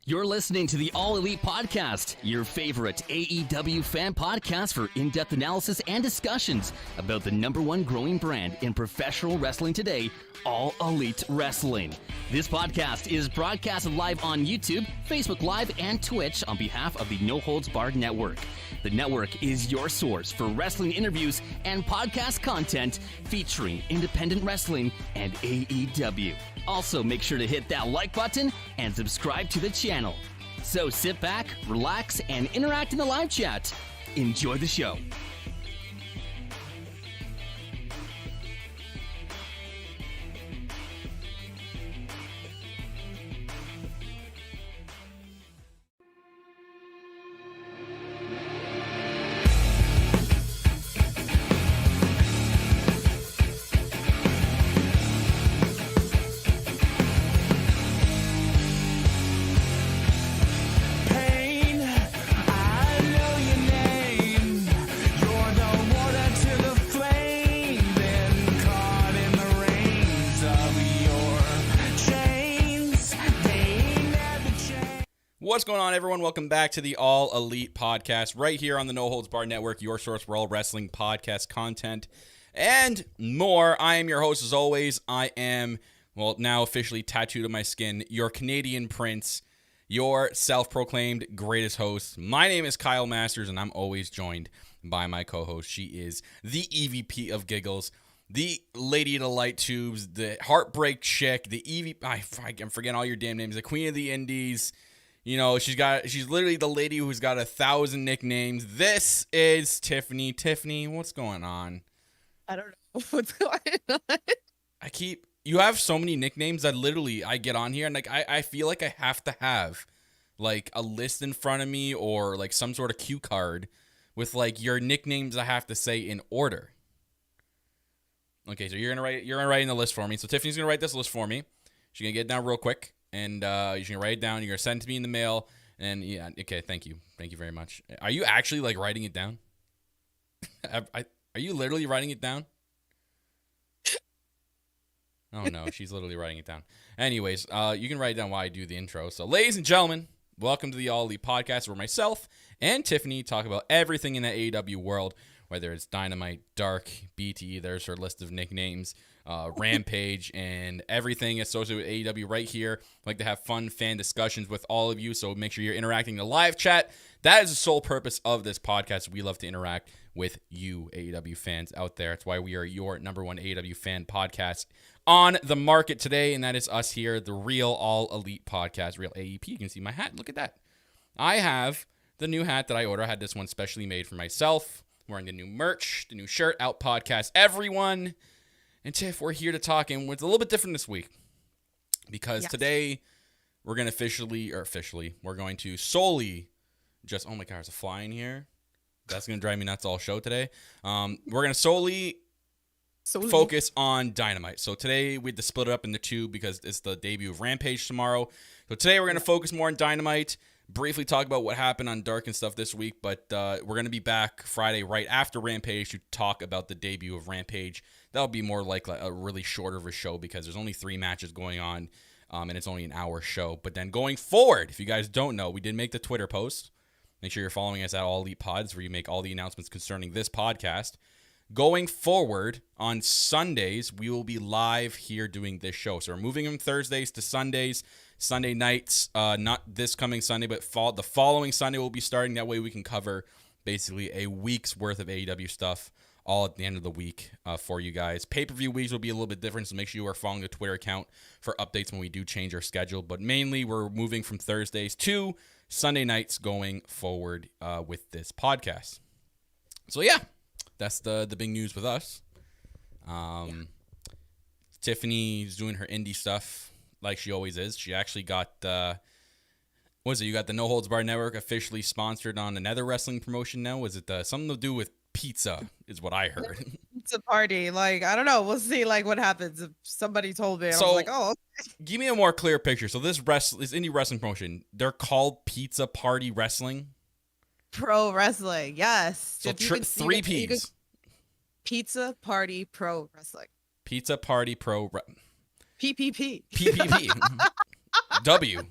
You're listening to the All Elite Podcast, your favorite AEW fan podcast for in-depth analysis and discussions about the number one growing brand in professional wrestling today, All Elite Wrestling. This podcast is broadcasted live on YouTube, Facebook Live, and Twitch on behalf of the No Holds Barred Network. The network is your source for wrestling interviews and podcast content featuring independent wrestling and AEW. Also, make sure to hit that like button and subscribe to the channel. So sit back, relax, and interact in the live chat. Enjoy the show. What's going on, everyone? Welcome back to the All Elite Podcast, right here on the No Holds Barred Network, your source for all wrestling podcast content and more. I am your host, as always. I am, well, now officially tattooed on my skin, your Canadian prince, your self-proclaimed greatest host. My name is Kyle Masters, and I'm always joined by my co-host. She is the EVP of Giggles, the Lady of the Light Tubes, the Heartbreak Chick, the I'm forgetting all your damn names, the Queen of the Indies. You know, she's literally the lady who's got 1,000 nicknames. This is Tiffany. Tiffany, what's going on? I don't know what's going on. You have so many nicknames that literally I get on here and like I feel like I have to have like a list in front of me or like some sort of cue card with like your nicknames I have to say in order. Okay, so you're gonna write in the list for me. So Tiffany's gonna write this list for me. She's gonna get it down real quick. And you're going to write it down. You're going to send it to me in the mail. And yeah, okay, thank you. Thank you very much. Are you actually like writing it down? Are you literally writing it down? Oh no, she's literally writing it down. Anyways, you can write it down while I do the intro. So ladies and gentlemen, welcome to the All Elite Podcast, where myself and Tiffany talk about everything in the AEW world, whether it's Dynamite, Dark, BT, there's her list of nicknames, Rampage, and everything associated with AEW right here. I like to have fun fan discussions with all of you, so make sure you're interacting in the live chat. That is the sole purpose of this podcast. We love to interact with you AEW fans out there. That's why we are your number one AEW fan podcast on the market today, and that is us here, the Real All Elite Podcast, Real AEP. You can see my hat. Look at that. I have the new hat that I ordered. I had this one specially made for myself. I'm wearing the new merch, the new shirt, out podcast, everyone. And Tiff, we're here to talk, and it's a little bit different this week because today we're going to we're going to solely just, oh my God, there's a fly in here. That's going to drive me nuts all show today. We're going to solely focus on Dynamite. So today we had to split it up into two because it's the debut of Rampage tomorrow. So today we're going to focus more on Dynamite, briefly talk about what happened on Dark and stuff this week, but we're going to be back Friday right after Rampage to talk about the debut of Rampage. That'll be more like a really shorter of a show because there's only 3 matches going on, and it's only an hour show. But then going forward, if you guys don't know, we did make the Twitter post. Make sure you're following us at All Elite Pods, where you make all the announcements concerning this podcast. Going forward, on Sundays, we will be live here doing this show. So we're moving from Thursdays to Sundays. Sunday nights, not this coming Sunday, but the following Sunday we'll be starting. That way we can cover basically a week's worth of AEW stuff all at the end of the week for you guys. Pay-per-view weeks will be a little bit different, so make sure you are following the Twitter account for updates when we do change our schedule. But mainly, we're moving from Thursdays to Sunday nights going forward with this podcast. So yeah, that's the big news with us. Tiffany's doing her indie stuff like she always is. She actually got, you got the No Holds Barred Network officially sponsored on another wrestling promotion now? Was it something to do with pizza is what I heard. Pizza party. Like, I don't know. We'll see like what happens. If somebody told me, I was like, oh. Give me a more clear picture. So this indie wrestling promotion, they're called Pizza Party Wrestling? Pro Wrestling, yes. So 3 Ps. Pizza Party Pro Wrestling. Pizza Party Pro... PPP. PPP. W.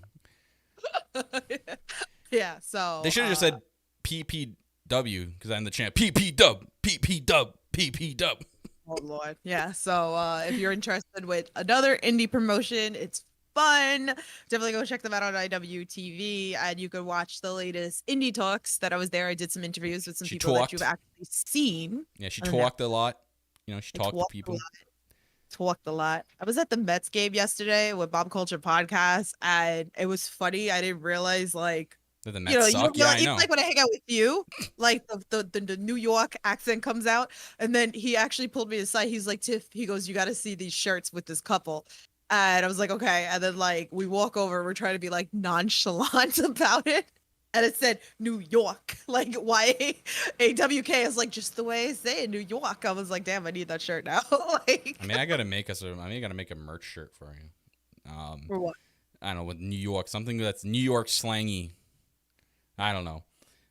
Yeah, so They should have just said PPW because I'm the champ. PP dub, PP dub, PP dub. oh Lord. Yeah. So if you're interested with another indie promotion, it's fun. Definitely go check them out on IWTV, and you can watch the latest indie talks that I was there. I did some interviews with some She people that talked. you've actually seen. Yeah, she Oh, no. talked a lot. You know, she I talked to talked a people. lot. Talked a lot. I was at the Mets game yesterday with Bob Culture Podcast, and it was funny. I didn't realize like Did the you Mets know, suck? Yeah, I it's know. like when I hang out with you, like the New York accent comes out, and then he actually pulled me aside. He's like, Tiff, he goes, you got to see these shirts with this couple. And I was like, okay. And then like we walk over, we're trying to be like nonchalant about it. And it said New York, like YAWK is like just the way I say it, New York. I was like, damn, I need that shirt now. Like, I mean, I gotta make a merch shirt for you. for what? I don't know, with New York, something that's New York slangy. I don't know.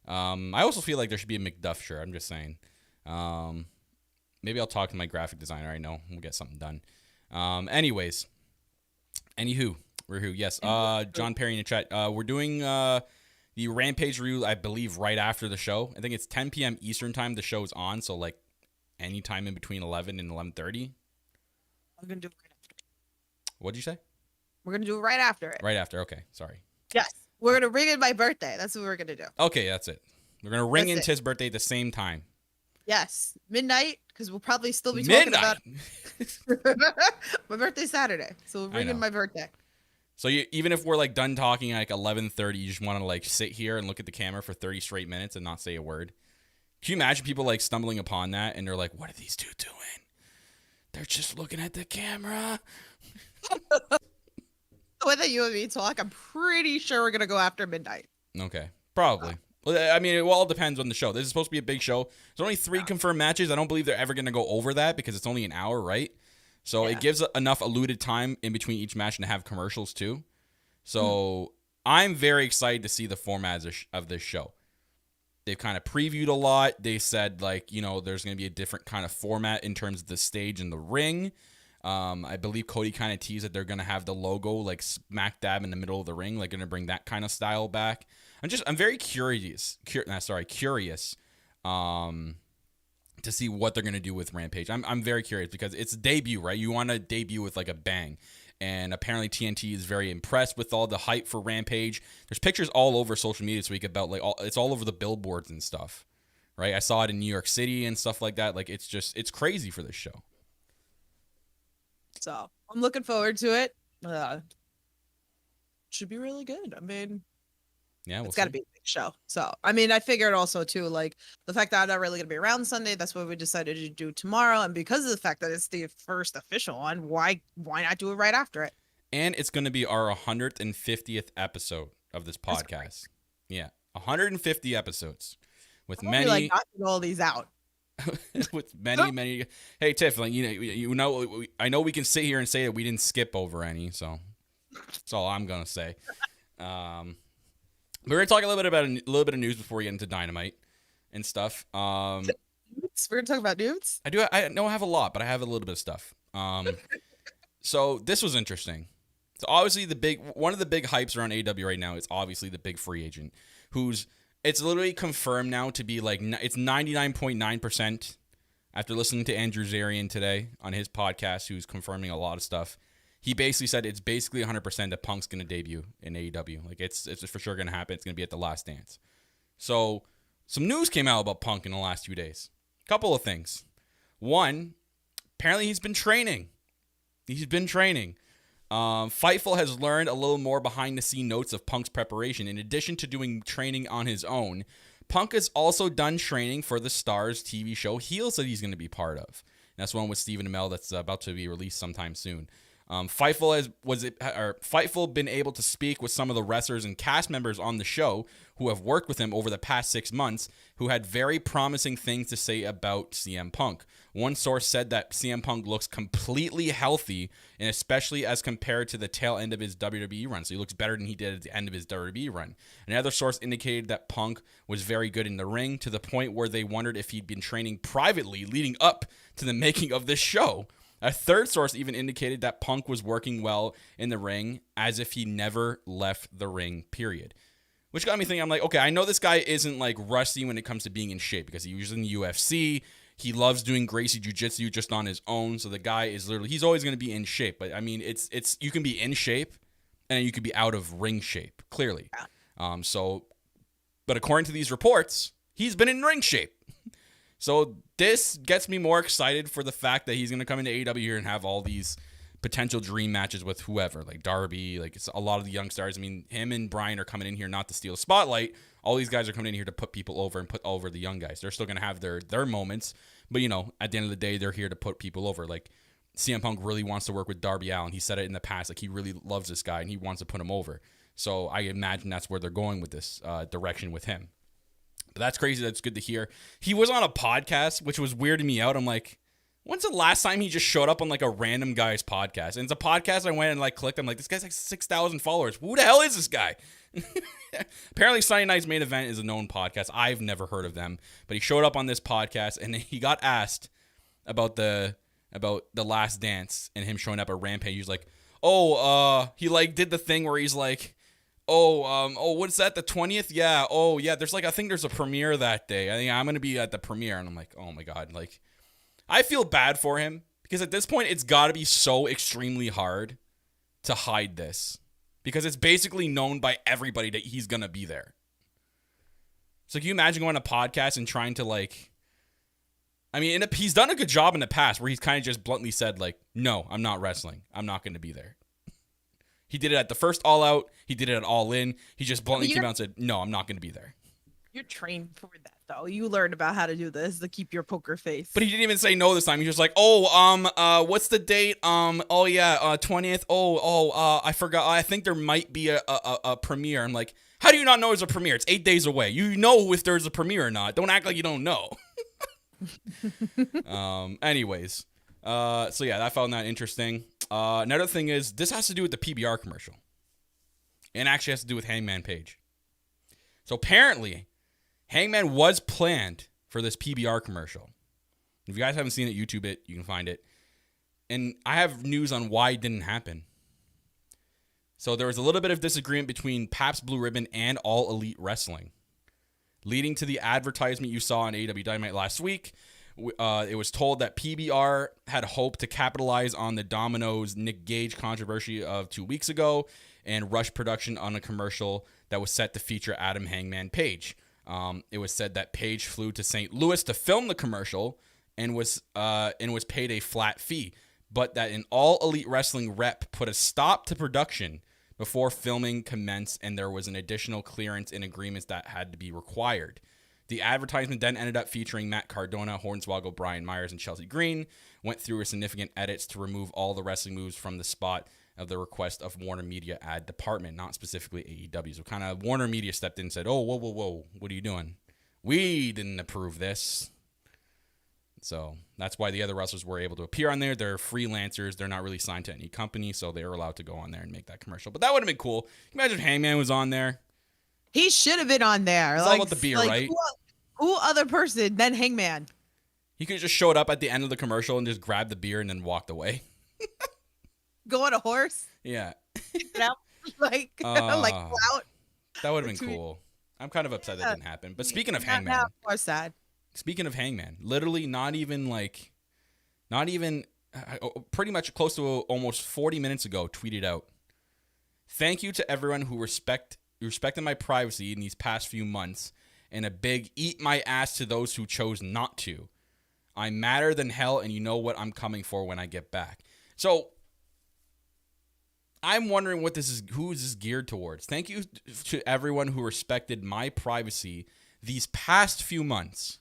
I also feel like there should be a McDuff shirt. I'm just saying. Maybe I'll talk to my graphic designer. I know we'll get something done. Anyways, anywho, we're who? Yes. John Perry in the chat. We're doing the Rampage review, I believe, right after the show. I think it's 10 p.m. Eastern time. The show's on, so like any time in between 11 and 11:30. I'm gonna do it right after. What'd you say? We're gonna do it right after it. Right after. Okay, sorry. Yes. We're gonna ring in my birthday. That's what we're gonna do. Okay, that's it. We're gonna ring That's in it. Tiff's birthday at the same time. Yes, midnight, because we'll probably still be talking Midnight. about my birthday Saturday. So we'll ring in know. my birthday. So even if we're like done talking at like 11:30, you just want to like sit here and look at the camera for 30 straight minutes and not say a word. Can you imagine people like stumbling upon that and they're like, "What are these two doing? They're just looking at the camera." The way that you and me talk, I'm pretty sure we're gonna go after midnight. Okay, probably. Well, I mean, it all depends on the show. This is supposed to be a big show. There's only 3 confirmed matches. I don't believe they're ever going to go over that because it's only an hour, right? So it gives enough alluded time in between each match and to have commercials too. So I'm very excited to see the format of this show. They've kind of previewed a lot. They said like, you know, there's going to be a different kind of format in terms of the stage and the ring. I believe Cody kind of teased that they're going to have the logo like smack dab in the middle of the ring, like going to bring that kind of style back. I'm very curious to see what they're going to do with Rampage. I'm very curious because it's a debut, right? You want to debut with like a bang. And apparently TNT is very impressed with all the hype for Rampage. There's pictures all over social media this week about like it's all over the billboards and stuff, right? I saw it in New York City and stuff like that. Like it's crazy for this show. So I'm looking forward to it. Should be really good. I mean, Yeah, it's got to be a big show. So, I mean, I figured also too, like the fact that I'm not really going to be around Sunday. That's what we decided to do tomorrow. And because of the fact that it's the first official one, why not do it right after it? And it's going to be our 150th episode of this podcast. Yeah, 150 episodes with many like knocking all these out. with many. Hey Tiff, like you know, I know we can sit here and say that we didn't skip over any, so that's all I'm gonna say. We're gonna talk a little bit of news before we get into Dynamite and stuff. We're gonna talk about nudes. I know I have a lot, but I have a little bit of stuff. So this was interesting. So obviously one of the big hypes around AEW right now is obviously the big free agent, it's literally confirmed now to be like it's 99.9% after listening to Andrew Zarian today on his podcast, who's confirming a lot of stuff. He basically said it's basically 100% that Punk's going to debut in AEW. Like it's for sure going to happen. It's going to be at the Last Dance. So some news came out about Punk in the last few days. Couple of things. One, apparently he's been training. Fightful has learned a little more behind-the-scene notes of Punk's preparation. In addition to doing training on his own, Punk has also done training for the Stars TV show Heels that he's going to be part of. And that's one with Stephen Amell that's about to be released sometime soon. Fightful been able to speak with some of the wrestlers and cast members on the show who have worked with him over the past 6 months, who had very promising things to say about CM Punk. One source said that CM Punk looks completely healthy, and especially as compared to the tail end of his WWE run. So he looks better than he did at the end of his WWE run. Another source indicated that Punk was very good in the ring, to the point where they wondered if he'd been training privately leading up to the making of this show. A third source even indicated that Punk was working well in the ring as if he never left the ring, period. Which got me thinking, I'm like, okay, I know this guy isn't like rusty when it comes to being in shape because he was in the UFC. He loves doing Gracie Jiu-Jitsu just on his own. So the guy is literally, he's always going to be in shape. But I mean, it's you can be in shape and you could be out of ring shape, clearly. But according to these reports, he's been in ring shape. So this gets me more excited for the fact that he's going to come into AEW here and have all these potential dream matches with whoever, like Darby, like it's a lot of the young stars. I mean, him and Brian are coming in here not to steal the spotlight. All these guys are coming in here to put people over and put over the young guys. They're still going to have their moments, but you know, at the end of the day, they're here to put people over. Like CM Punk really wants to work with Darby Allin. He said it in the past, like he really loves this guy and he wants to put him over. So I imagine that's where they're going with this direction with him. But that's crazy. That's good to hear. He was on a podcast, which was weirding me out. I'm like, when's the last time he just showed up on like a random guy's podcast? And it's a podcast I went and like clicked. I'm like, this guy's like 6,000 followers. Who the hell is this guy? Apparently Sunday Night's Main Event is a known podcast. I've never heard of them, but he showed up on this podcast and he got asked about the Last Dance and him showing up at Rampage. He was like, he like did the thing where he's like, what's that? The 20th? Yeah. Oh yeah. I think there's a premiere that day. I think I'm going to be at the premiere. And I'm like, oh my God. Like, I feel bad for him because at this point, it's got to be so extremely hard to hide this because it's basically known by everybody that he's going to be there. So can you imagine going on a podcast and trying to like, I mean, he's done a good job in the past where he's kind of just bluntly said like, no, I'm not wrestling. I'm not going to be there. He did it at the first All Out. He did it at All In. He just bluntly came out and said, no, I'm not going to be there. You're trained for that, though. You learned about how to do this to keep your poker face. But he didn't even say no this time. He was just like, what's the date? 20th. I forgot. I think there might be a premiere. I'm like, how do you not know there's a premiere? It's 8 days away. You know if there's a premiere or not. Don't act like you don't know. Anyways. So yeah, I found that interesting. Another thing is this has to do with the PBR commercial. And actually has to do with Hangman Page. So apparently, Hangman was planned for this PBR commercial. If you guys haven't seen it, YouTube it. You can find it. And I have news on why it didn't happen. So there was a little bit of disagreement between Pabst Blue Ribbon and All Elite Wrestling, leading to the advertisement you saw on AEW Dynamite last week. It was told that PBR had hoped to capitalize on the Domino's Nick Gage controversy of 2 weeks ago and rush production on a commercial that was set to feature Adam Hangman Page. It was said that Page flew to St. Louis to film the commercial and was paid a flat fee, but that an All Elite Wrestling rep put a stop to production before filming commenced, and there was an additional clearance and agreements that had to be required. The advertisement then ended up featuring Matt Cardona, Hornswoggle, Brian Myers, and Chelsea Green. Went through a significant edits to remove all the wrestling moves from the spot of the request of Warner Media ad department, not specifically AEW. So kind of Warner Media stepped in and said, whoa, what are you doing? We didn't approve this. So that's why the other wrestlers were able to appear on there. They're freelancers. They're not really signed to any company, so they were allowed to go on there and make that commercial. But that would have been cool. Imagine if Hangman was on there. He should have been on there. It's all about the beer, right? Who other person than Hangman? He could have just showed up at the end of the commercial and just grabbed the beer and then walked away. Go on a horse? Yeah. like clout. That would have been cool. I'm kind of upset that didn't happen. But speaking of Hangman. Now sad. Speaking of Hangman, literally not even pretty much close to almost 40 minutes ago, tweeted out, "Thank you to everyone who respected my privacy in these past few months, and a big eat my ass to those who chose not to. I'm madder than hell, and you know what I'm coming for when I get back." So I'm wondering who is this geared towards. Thank you to everyone who respected my privacy these past few months.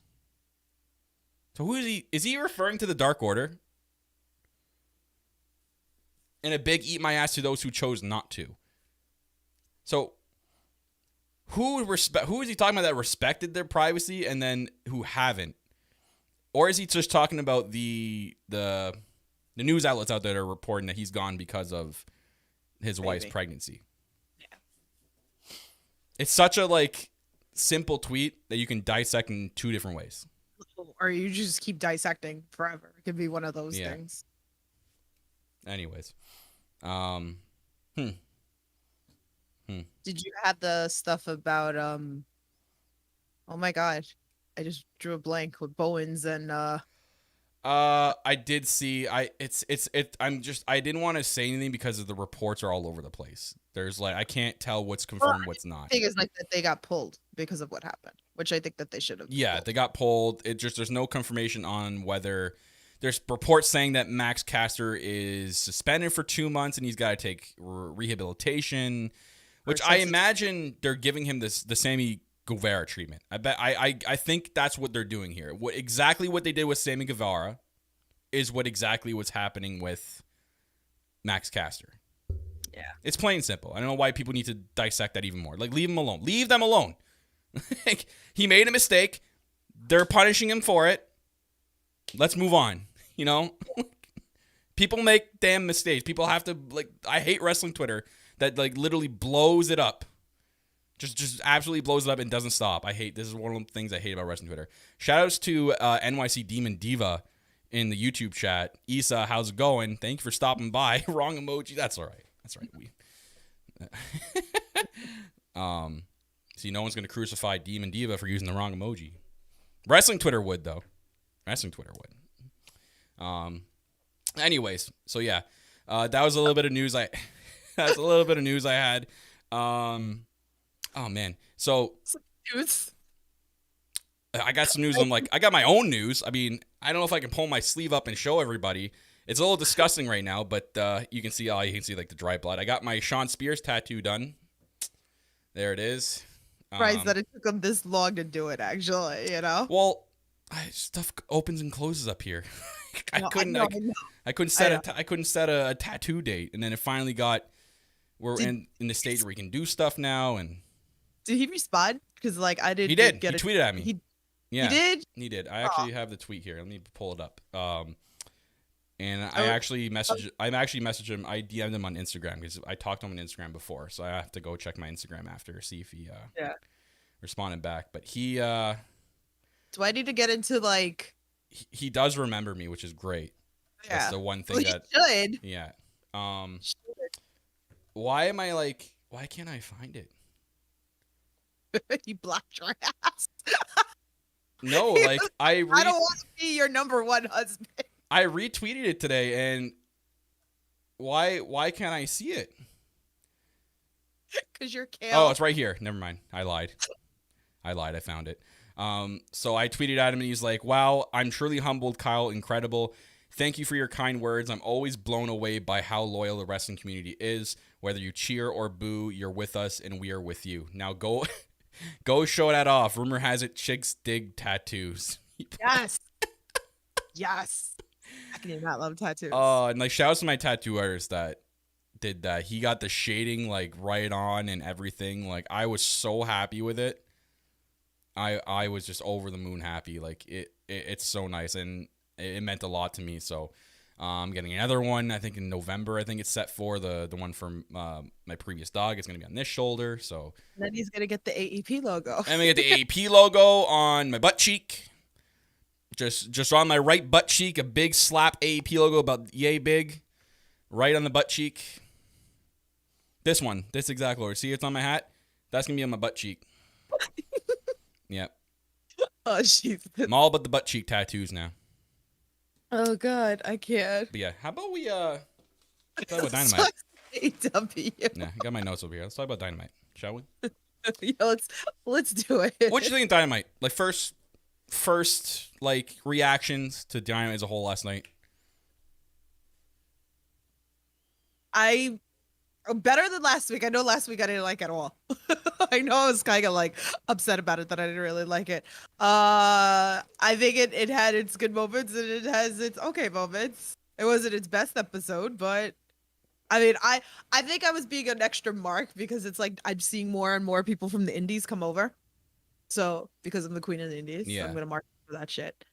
So who is he? Is he referring to the Dark Order? And a big eat my ass to those who chose not to. So who is he talking about that respected their privacy and then who haven't? Or is he just talking about the news outlets out there that are reporting that he's gone because of his wife's pregnancy? Yeah. It's such a simple tweet that you can dissect in two different ways. Or you just keep dissecting forever. It could be one of those things. Anyways, Did you have the stuff about oh my god, I just drew a blank with Bowens and I did see. I didn't want to say anything because the reports are all over the place. There's like I can't tell what's confirmed, what's not. thing is like that they got pulled because of what happened, which I think that they should have. Yeah, pulled. they got pulled. There's no confirmation on whether there's reports saying that Max Caster is suspended for 2 months and he's got to take rehabilitation, which I imagine they're giving him the Sammy Guevara treatment. I think that's what they're doing here. Exactly what they did with Sammy Guevara is exactly what's happening with Max Caster. Yeah. It's plain and simple. I don't know why people need to dissect that even more. Like, leave him alone. Leave them alone. He made a mistake. They're punishing him for it. Let's move on. You know? People make damn mistakes. People have to, like, I hate wrestling Twitter that, like, literally blows it up. Just absolutely blows it up and doesn't stop. This is one of the things I hate about wrestling Twitter. Shoutouts to NYC Demon Diva in the YouTube chat. Issa, how's it going? Thank you for stopping by. Wrong emoji. That's all right. That's right. See, no one's going to crucify Demon Diva for using the wrong emoji. Wrestling Twitter would, though. Wrestling Twitter would. Anyways, so yeah. That was a little bit of news I had. Oh man. So I got some news. I got my own news. I mean, I don't know if I can pull my sleeve up and show everybody. It's a little disgusting right now, but you can see like the dry blood. I got my Sean Spears tattoo done. There it is. Surprised that it took them this long to do it, actually, you know? Well, stuff opens and closes up here. I couldn't set a tattoo date, and then it finally got. We're in the stage where we can do stuff now, and. Did he respond? Because I did. He did. He tweeted at me. He Yeah, did. He did. I actually have the tweet here. Let me pull it up. And I actually messaged him. I DM'd him on Instagram because I talked to him on Instagram before, so I have to go check my Instagram after, see if he responded back. But he. Do I need to get into He does remember me, which is great. Yeah. That's the one thing that. Should. Yeah. Why am I Why can't I find it? He blocked your ass. No, I don't want to be your number one husband. I retweeted it today, and why can't I see it? Because you're Kale. Oh, it's right here. Never mind. I lied. I found it. So I tweeted at him, and he's like, "Wow, I'm truly humbled, Kyle. Incredible. Thank you for your kind words. I'm always blown away by how loyal the wrestling community is. Whether you cheer or boo, you're with us, and we are with you. Now go." Go show that off. Rumor has it chicks dig tattoos. Yes. Yes. I do not love tattoos. And shout out to my tattoo artist that did that. He got the shading right on and everything. I was so happy with it. I was just over the moon happy. It's so nice and it meant a lot to me. So I'm getting another one, I think in November. I think it's set for the one from my previous dog. It's going to be on this shoulder. So then he's going to get the AEP logo. I'm going to get the AEP logo on my butt cheek. Just on my right butt cheek, a big slap AEP logo about yay big. Right on the butt cheek. This exact logo. See, it's on my hat. That's going to be on my butt cheek. Yep. Oh, jeez. I'm all about the butt cheek tattoos now. Oh God, I can't. But yeah, how about we talk about Dynamite? AEW. Yeah, I got my notes over here. Let's talk about Dynamite, shall we? Yeah, let's do it. What you think of Dynamite? First reactions to Dynamite as a whole last night. Better than last week. I know last week I didn't like it at all. I know I was kind of upset about it that I didn't really like it. I think it had its good moments and it has its okay moments. It wasn't its best episode, but I mean, I think I was being an extra mark because it's I'm seeing more and more people from the indies come over. So because I'm the queen of the indies, so I'm gonna mark for that shit.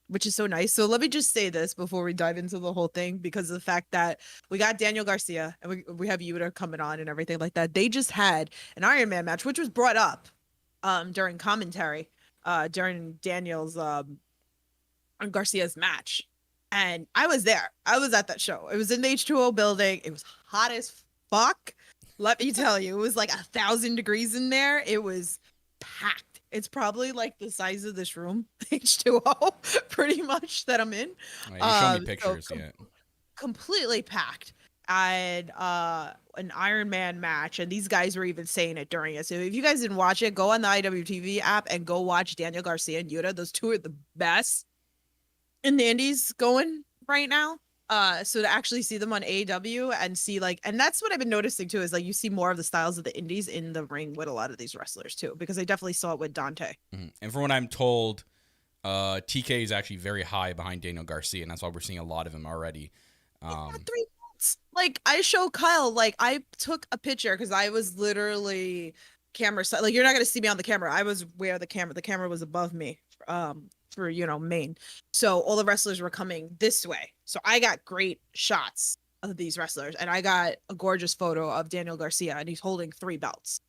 Which is so nice. So let me just say this before we dive into the whole thing, because of the fact that we got Daniel Garcia and we have Yuta coming on and everything like that. They just had an Iron Man match, which was brought up during commentary during Daniel's Garcia's match. And I was there. I was at that show. It was in the H2O building. It was hot as fuck. Let me tell you, it was like 1,000 degrees in there. It was packed. It's probably like the size of this room, H2O, pretty much that I'm in. You showed me pictures, yeah. Completely packed. And an Iron Man match, and these guys were even saying it during it. So if you guys didn't watch it, go on the IWTV app and go watch Daniel Garcia and Yuta. Those two are the best in the indies going right now. So to actually see them on AEW and see like, and that's what I've been noticing too, is like you see more of the styles of the indies in the ring with a lot of these wrestlers too, because I definitely saw it with Dante. Mm-hmm. And from what I'm told, TK is actually very high behind Daniel Garcia, and that's why we're seeing a lot of him already. He's got 3 months. Like I show Kyle, like I took a picture because I was literally camera side. Like you're not gonna see me on the camera. I was where the camera was above me. For Maine. So all the wrestlers were coming this way. So I got great shots of these wrestlers, and I got a gorgeous photo of Daniel Garcia, and he's holding 3 belts.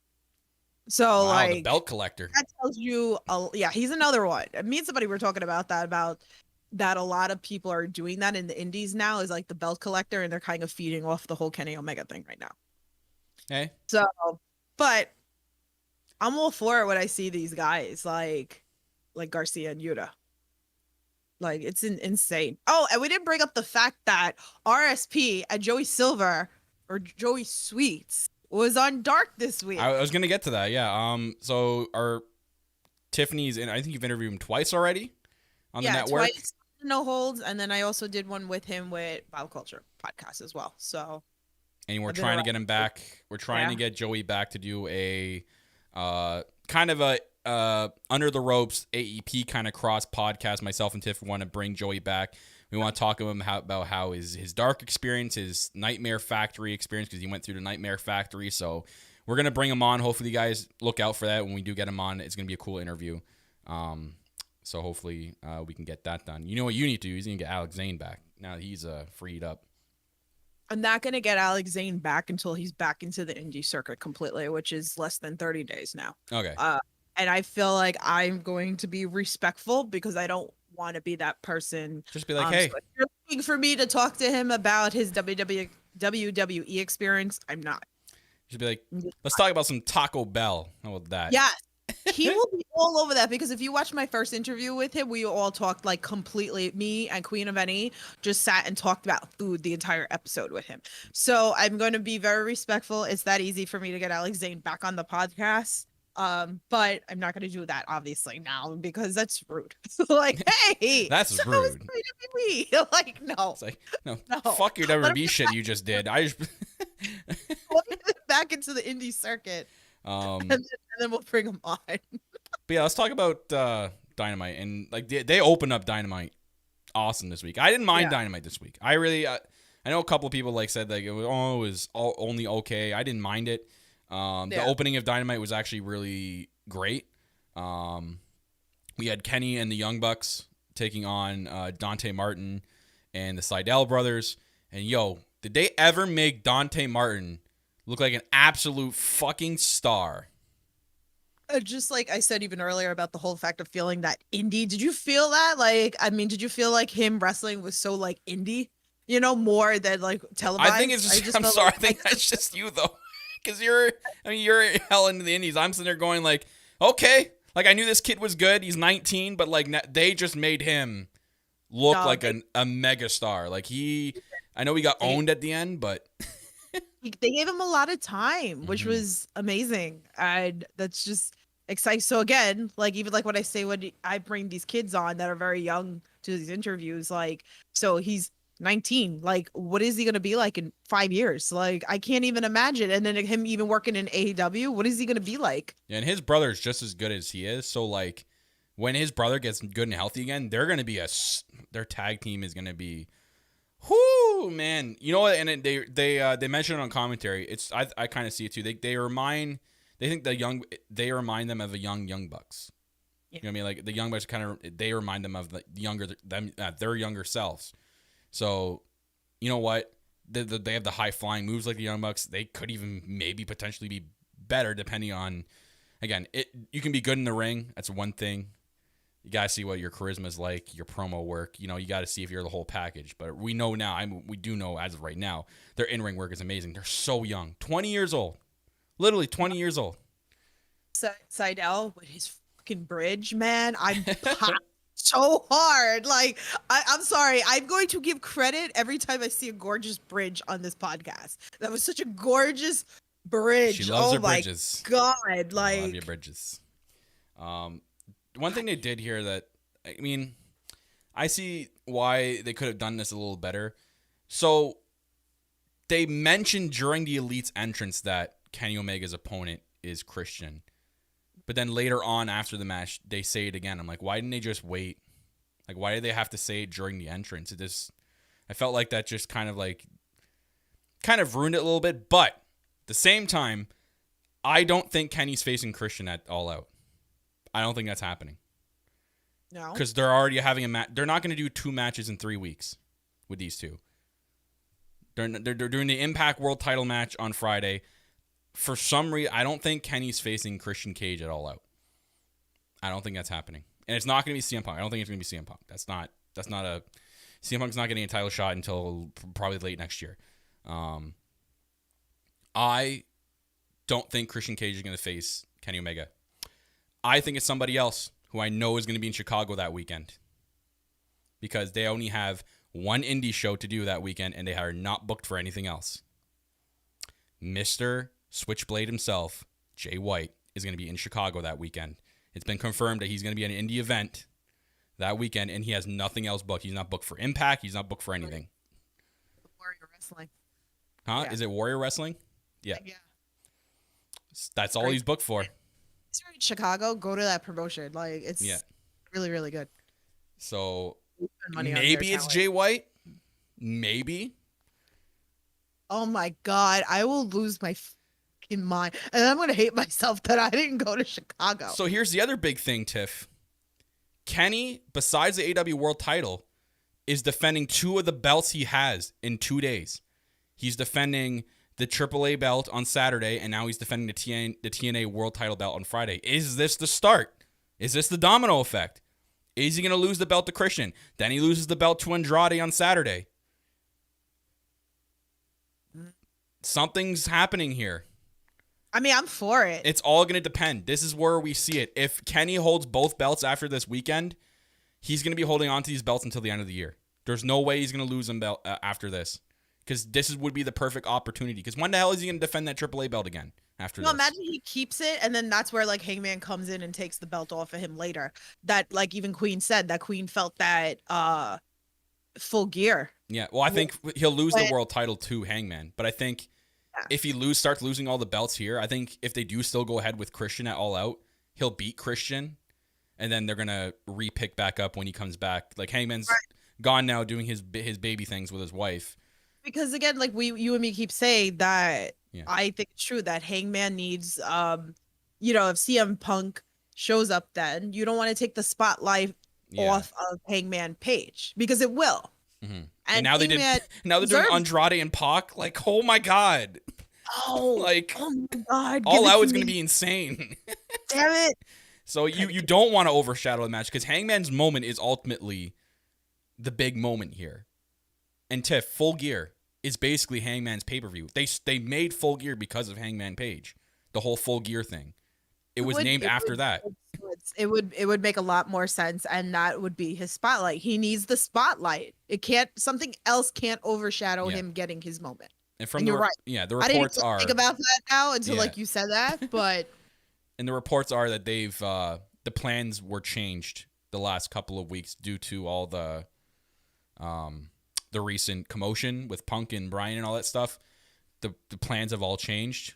So wow, like the belt collector. That tells you, yeah, he's another one. Me and somebody were talking about that a lot of people are doing that in the indies now, is like the belt collector, and they're kind of feeding off the whole Kenny Omega thing right now. Hey. So, but I'm all for it when I see these guys like Garcia and Yuta. Like it's insane. Oh, and we didn't bring up the fact that RSP and Joey Silver or Joey Sweets was on Dark this week. I was gonna get to that. Yeah. So our Tiffany's in. I think you've interviewed him twice already on the network. Twice, no holds, and then I also did one with him with Wild Culture podcast as well. So. And we're trying to get him back. We're trying to get Joey back to do a kind of a under the ropes AEP kind of cross podcast. Myself and Tiff want to bring Joey back. We want to talk to him about how his dark experience, his Nightmare Factory experience, because he went through the Nightmare Factory. So we're going to bring him on. Hopefully you guys look out for that. When we do get him on, it's going to be a cool interview. So hopefully we can get that done. You know what you need to do is you need to get Alex Zane back. Now that he's freed up. I'm not going to get Alex Zane back until he's back into the indie circuit completely, which is less than 30 days now. Okay. And I feel like I'm going to be respectful because I don't want to be that person. Just be like, hey. So if you're looking for me to talk to him about his WWE experience, I'm not. Just be like, let's talk about some Taco Bell. How about that? Yes. He will be all over that, because if you watch my first interview with him, we all talked like completely, me and Queen of NE just sat and talked about food the entire episode with him. So I'm going to be very respectful. It's that easy for me to get Alex Zane back on the podcast. But I'm not going to do that obviously now, because that's rude. Like, hey, that's so rude. Like, no, it's like, no, fuck your WWE shit you just did. I just back into the indie circuit. And then we'll bring him on. But yeah, let's talk about Dynamite, and like they opened up Dynamite awesome this week. I didn't mind Dynamite this week. I really, I know a couple of people like said like it was only okay. I didn't mind it. The opening of Dynamite was actually really great. We had Kenny and the Young Bucks taking on Dante Martin and the Seidel brothers. And yo, did they ever make Dante Martin look like an absolute fucking star? Just like I said even earlier about the whole fact of feeling that indie. Did you feel that? Like, I mean, did you feel like him wrestling was so like indie, more than like televised? I think it's just, I'm sorry. I think that's just you though. Because you're hell into the indies. I'm sitting there going like, okay. Like I knew this kid was good. He's 19, but like they just made him look like a mega star. Like I know he got owned at the end, but they gave him a lot of time, which was amazing. And that's just exciting. So again, like even like what I say when I bring these kids on that are very young to these interviews, like, so he's 19, like what is he going to be like in 5 years? Like I can't even imagine. And then him even working in AEW, what is he going to be like? Yeah, and his brother's just as good as he is. So like when his brother gets good and healthy again, they're going to be their tag team is going to be, whoo, man. You know what? And they mentioned it on commentary. It's I kind of see it too. They remind them of the young Bucks. Yeah. You know what I mean? Like the Young Bucks they remind them of their younger selves. So, you know what? They have the high flying moves like the Young Bucks. They could even maybe potentially be better depending on, again, you can be good in the ring. That's one thing. You got to see what your charisma is like, your promo work. You got to see if you're the whole package. But we know now, we do know as of right now, their in-ring work is amazing. They're so young. 20 years old. Literally 20 years old. Seidel with his fucking bridge, man. I'm popped so hard. Like, I'm sorry. I'm going to give credit every time I see a gorgeous bridge on this podcast. That was such a gorgeous bridge. She loves her bridges. God, like, I love your bridges. One thing they did here that, I see why they could have done this a little better. So they mentioned during the Elite's entrance that Kenny Omega's opponent is Christian. But then later on after the match, they say it again. I'm like, why didn't they just wait? Like, why did they have to say it during the entrance? I felt like that just kind of ruined it a little bit. But at the same time, I don't think Kenny's facing Christian at All Out. I don't think that's happening. No. Because they're already having a match. They're not going to do 2 matches in 3 weeks with these two. They're doing the Impact World title match on Friday. For some reason, I don't think Kenny's facing Christian Cage at All Out. I don't think that's happening. And it's not going to be CM Punk. I don't think it's going to be CM Punk. CM Punk's not getting a title shot until probably late next year. I don't think Christian Cage is going to face Kenny Omega. I think it's somebody else who I know is going to be in Chicago that weekend. Because they only have one indie show to do that weekend, and they are not booked for anything else. Mr. Switchblade himself, Jay White, is going to be in Chicago that weekend. It's been confirmed that he's going to be at an indie event that weekend, and he has nothing else booked. He's not booked for Impact. He's not booked for anything. Warrior Wrestling. Huh? Yeah. Is it Warrior Wrestling? Yeah. That's all he's booked for. If you're in Chicago, go to that promotion. Like, it's really, really good. So Money maybe it's Jay White. Maybe. Oh my God. I will lose my fucking mind. And I'm going to hate myself that I didn't go to Chicago. So here's the other big thing, Tiff. Kenny, besides the AEW World title, is defending 2 of the belts he has in 2 days. He's defending the AAA belt on Saturday, and now he's defending the TNA World title belt on Friday. Is this the start? Is this the domino effect? Is he going to lose the belt to Christian? Then he loses the belt to Andrade on Saturday. Something's happening here. I mean, I'm for it. It's all going to depend. This is where we see it. If Kenny holds both belts after this weekend, he's going to be holding on to these belts until the end of the year. There's no way he's going to lose them after this. Because this would be the perfect opportunity. Because when the hell is he going to defend that AAA belt again after this? Imagine he keeps it, and then that's where, like, Hangman comes in and takes the belt off of him later. That, like, even Queen said, that Queen felt that Full Gear. Yeah, well, I think he'll lose the world title to Hangman. But I think if he starts losing all the belts here, I think if they do still go ahead with Christian at All Out, he'll beat Christian. And then they're going to re-pick back up when he comes back. Like, Hangman's gone now doing his baby things with his wife. Because, again, like you and me keep saying that I think it's true that Hangman needs, if CM Punk shows up then, you don't want to take the spotlight off of Hangman Page. Because it will. Mm-hmm. And now they're doing Andrade and Pac. Like, oh my God. Oh my God. All Out is going to be insane. Damn it. So you don't want to overshadow the match because Hangman's moment is ultimately the big moment here. And Tiff, Full Gear is basically Hangman's pay-per-view. They made Full Gear because of Hangman Page. The whole Full Gear thing. It was named after that. It would make a lot more sense, and that would be his spotlight. He needs the spotlight. Something else can't overshadow him getting his moment. And you're right. Yeah, the reports I didn't think about that now until like you said that, but and the reports are that they've the plans were changed the last couple of weeks due to all the recent commotion with Punk and Bryan and all that stuff. The plans have all changed.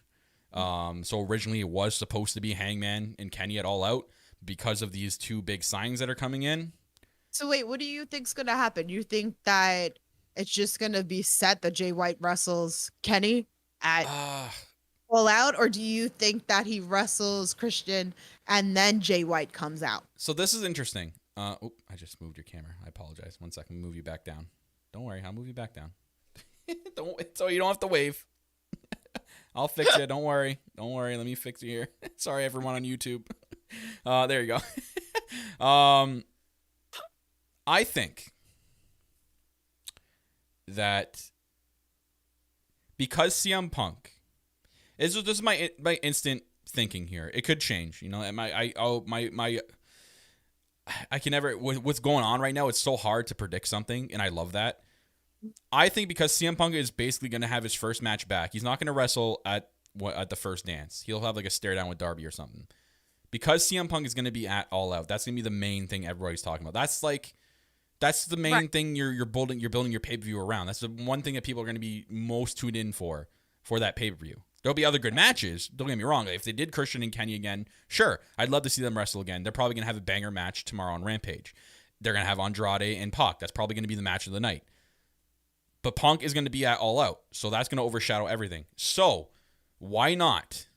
So originally it was supposed to be Hangman and Kenny at All Out because of these 2 big signings that are coming in. So wait, what do you think's gonna happen? You think that it's just gonna be set that Jay White wrestles Kenny at All Out, or do you think that he wrestles Christian and then Jay White comes out? So this is interesting. I just moved your camera. I apologize. 1 second, move you back down. Don't worry, I'll move you back down. So you don't have to wave. I'll fix it. Don't worry. Let me fix it here. Sorry, everyone on YouTube. There you go. I think that because CM Punk, this is my instant thinking here. It could change, you know. I can never. What's going on right now? It's so hard to predict something, and I love that. I think because CM Punk is basically going to have his first match back, he's not going to wrestle at the first dance. He'll have like a stare down with Darby or something. Because CM Punk is going to be at All Out, that's going to be the main thing everybody's talking about. That's the main thing you're building your pay-per-view around. That's the one thing that people are going to be most tuned in for that pay-per-view. There'll be other good matches. Don't get me wrong. If they did Christian and Kenny again, sure, I'd love to see them wrestle again. They're probably going to have a banger match tomorrow on Rampage. They're going to have Andrade and Pac. That's probably going to be the match of the night. But Punk is going to be at All Out, so that's going to overshadow everything. So why not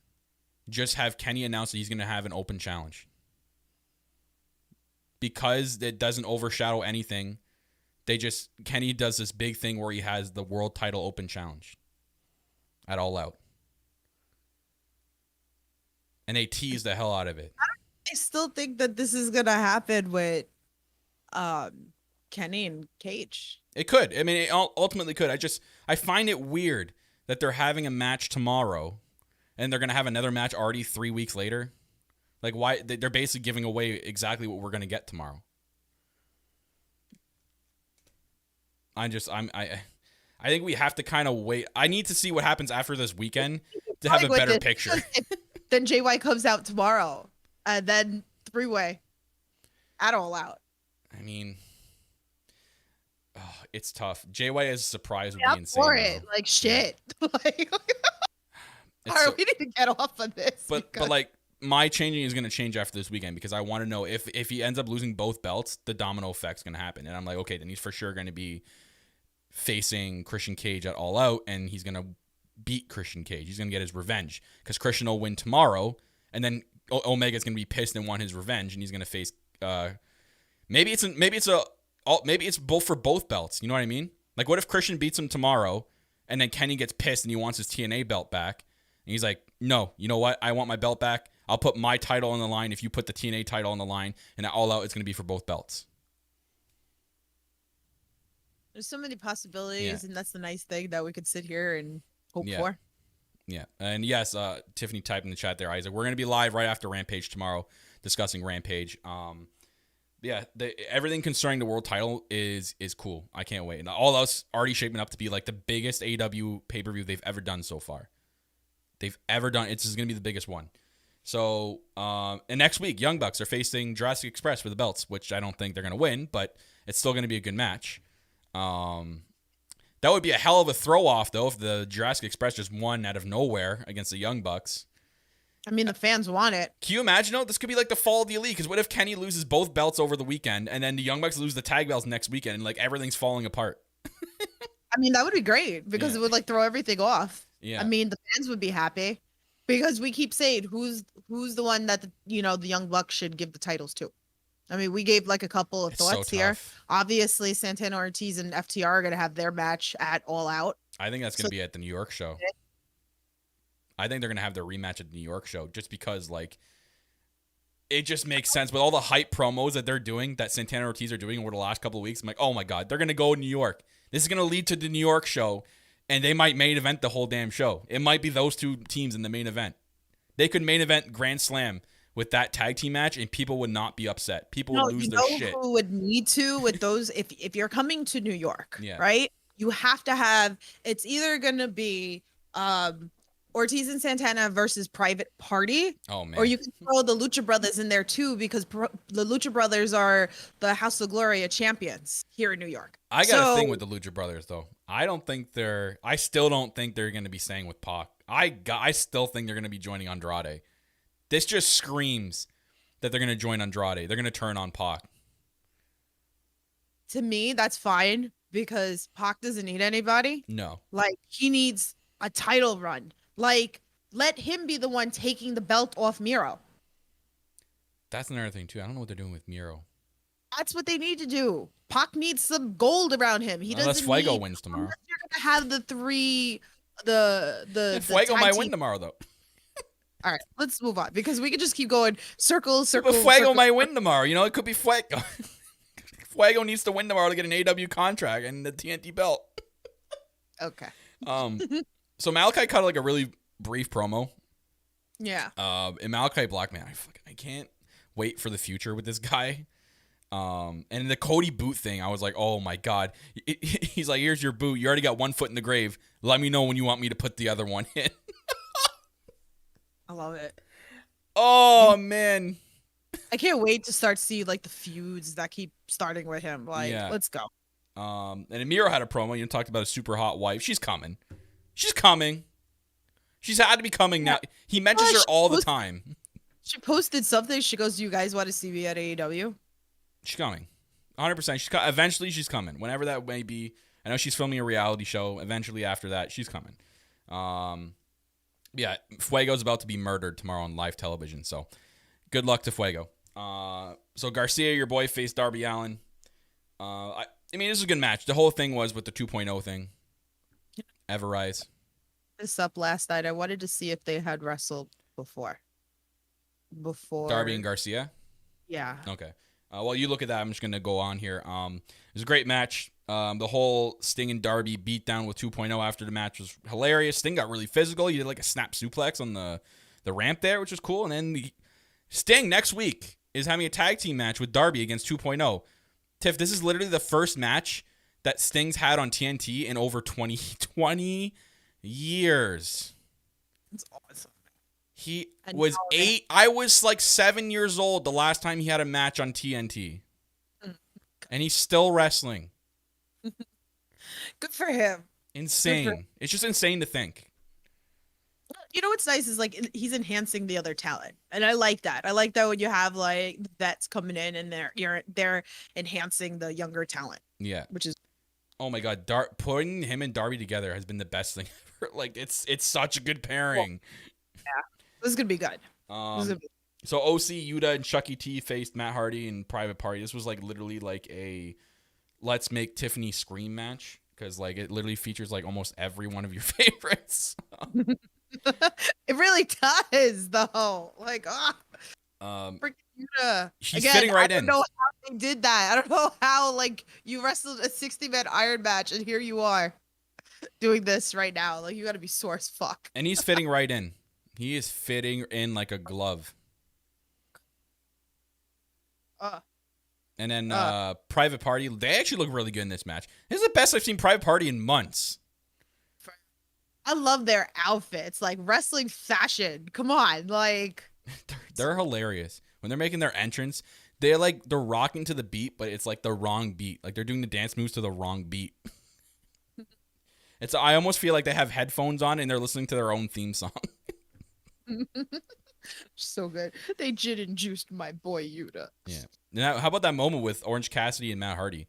just have Kenny announce that he's going to have an open challenge? Because it doesn't overshadow anything, Kenny does this big thing where he has the world title open challenge at All Out. And they tease the hell out of it. I still think that this is going to happen with Kenny and Cage. It could. I mean, it ultimately could. I find it weird that they're having a match tomorrow and they're going to have another match already 3 weeks later. Like, why? They're basically giving away exactly what we're going to get tomorrow. I think we have to kind of wait. I need to see what happens after this weekend to have a better picture. Then JY comes out tomorrow and then 3-way at All Out. I mean, it's tough. JY as a surprise would be insane. For it. Like, shit. Like, all right, we need to get off of this. But like, my changing is going to change after this weekend because I want to know if he ends up losing both belts, the domino effect's going to happen. And I'm like, okay, then he's for sure going to be facing Christian Cage at All Out, and he's going to beat Christian Cage. He's going to get his revenge because Christian will win tomorrow, and then Omega's going to be pissed and want his revenge, and he's going to face maybe it's both for both belts. You know what I mean? Like, what if Christian beats him tomorrow, and then Kenny gets pissed and he wants his TNA belt back, and he's like, no, you know what? I want my belt back. I'll put my title on the line if you put the TNA title on the line, and at All Out, it's going to be for both belts. There's so many possibilities, and that's the nice thing that we could sit here and hope for. Yeah, and yes, Tiffany typed in the chat there, Isaac. We're going to be live right after Rampage tomorrow, discussing Rampage. Everything concerning the world title is cool. I can't wait. And All Out's already shaping up to be like the biggest AEW pay-per-view they've ever done so far. It's going to be the biggest one. So, and next week, Young Bucks are facing Jurassic Express for the belts, which I don't think they're going to win, but it's still going to be a good match. That would be a hell of a throw-off, though, if the Jurassic Express just won out of nowhere against the Young Bucks. I mean, the fans want it. Can you imagine, though? This could be like the fall of the Elite, because what if Kenny loses both belts over the weekend, and then the Young Bucks lose the tag belts next weekend, and like everything's falling apart? I mean, that would be great, because it would like throw everything off. Yeah. I mean, the fans would be happy, because we keep saying who's the one that the Young Bucks should give the titles to. I mean, we gave like a couple of thoughts here. Obviously, Santana Ortiz and FTR are going to have their match at All Out. I think that's going to be at the New York show. I think they're going to have their rematch at the New York show just because, like, it just makes sense with all the hype promos that they're doing, that Santana Ortiz are doing over the last couple of weeks. I'm like, oh my God, they're going to go to New York. This is going to lead to the New York show, and they might main event the whole damn show. It might be those two teams in the main event. They could main event Grand Slam with that tag team match, and people would not be upset. People would lose their shit. Who would need to with those if you're coming to New York, right? You have to have, it's either gonna be Ortiz and Santana versus Private Party. Oh man. Or you can throw the Lucha Brothers in there too, because the Lucha Brothers are the House of Gloria champions here in New York. I got a thing with the Lucha Brothers though. I still don't think they're gonna be staying with Pac. I still think they're gonna be joining Andrade. This just screams that they're going to join Andrade. They're going to turn on Pac. To me, that's fine because Pac doesn't need anybody. No. Like, he needs a title run. Like, let him be the one taking the belt off Miro. That's another thing, too. I don't know what they're doing with Miro. That's what they need to do. Pac needs some gold around him. Unless Fuego wins tomorrow. Unless you're going to have the three... Fuego might win tomorrow, though. All right, let's move on because we can just keep going circle. But Fuego might win tomorrow. You know, it could be Fuego. Fuego needs to win tomorrow to get an AEW contract and the TNT belt. Okay. So Malachi cut like a really brief promo. Yeah. And Malachi Black, man, I can't wait for the future with this guy. And the Cody boot thing, I was like, oh my God. He's like, here's your boot. You already got one foot in the grave. Let me know when you want me to put the other one in. I love it. Oh, man. I can't wait to start see like the feuds that keep starting with him. Like, Yeah. let's go. And Amiro had a promo. You talked about a super hot wife. She's coming. She's coming. She's had to be coming now. He mentions her all the time. She posted something. She goes, "Do you guys want to see me at AEW?" She's coming. 100%. Eventually, she's coming. Whenever that may be. I know she's filming a reality show. Eventually, after that, she's coming. Yeah, Fuego's about to be murdered tomorrow on live television. So, good luck to Fuego. So Garcia, your boy, faced Darby Allin. I mean, this is a good match. The whole thing was with the 2.0 thing. Everrise. This up last night. I wanted to see if they had wrestled before. Darby and Garcia? Yeah. Okay. Well, you look at that. I'm just going to go on here. It was a great match. The whole Sting and Darby beatdown with 2.0 after the match was hilarious. Sting got really physical. He did like a snap suplex on the ramp there, which was cool. And then Sting next week is having a tag team match with Darby against 2.0. Tiff, this is literally the first match that Sting's had on TNT in over 20 years. That's awesome. He was 8. I was like 7 years old the last time he had a match on TNT. And he's still wrestling. Good for him. Insane. It's just insane to think. You know what's nice is like he's enhancing the other talent, and I like that. I like that when you have like vets coming in and they're enhancing the younger talent. Yeah. Which is, oh my God, putting him and Darby together has been the best thing ever. Like it's such a good pairing. Yeah, this is gonna be good. So OC, Yuta, and Chucky T faced Matt Hardy and Private Party. This was like literally like a let's make Tiffany scream match because like it literally features like almost every one of your favorites. It really does, though. Like, freaking Yuta. She's fitting right in. I don't know how they did that. I don't know how, like, you wrestled a 60-man iron match, and here you are doing this right now. Like, you got to be sore as fuck. And he's fitting right in. He is fitting in like a glove. And then Private Party, they actually look really good in this match. This is the best I've seen Private Party in months. I love their outfits, like wrestling fashion. Come on, like they're hilarious when they're making their entrance. They're rocking to the beat, but it's like the wrong beat. Like they're doing the dance moves to the wrong beat. I almost feel like they have headphones on and they're listening to their own theme song. So good. They gin and juiced my boy Yuta. Yeah. Now, how about that moment with Orange Cassidy and Matt Hardy?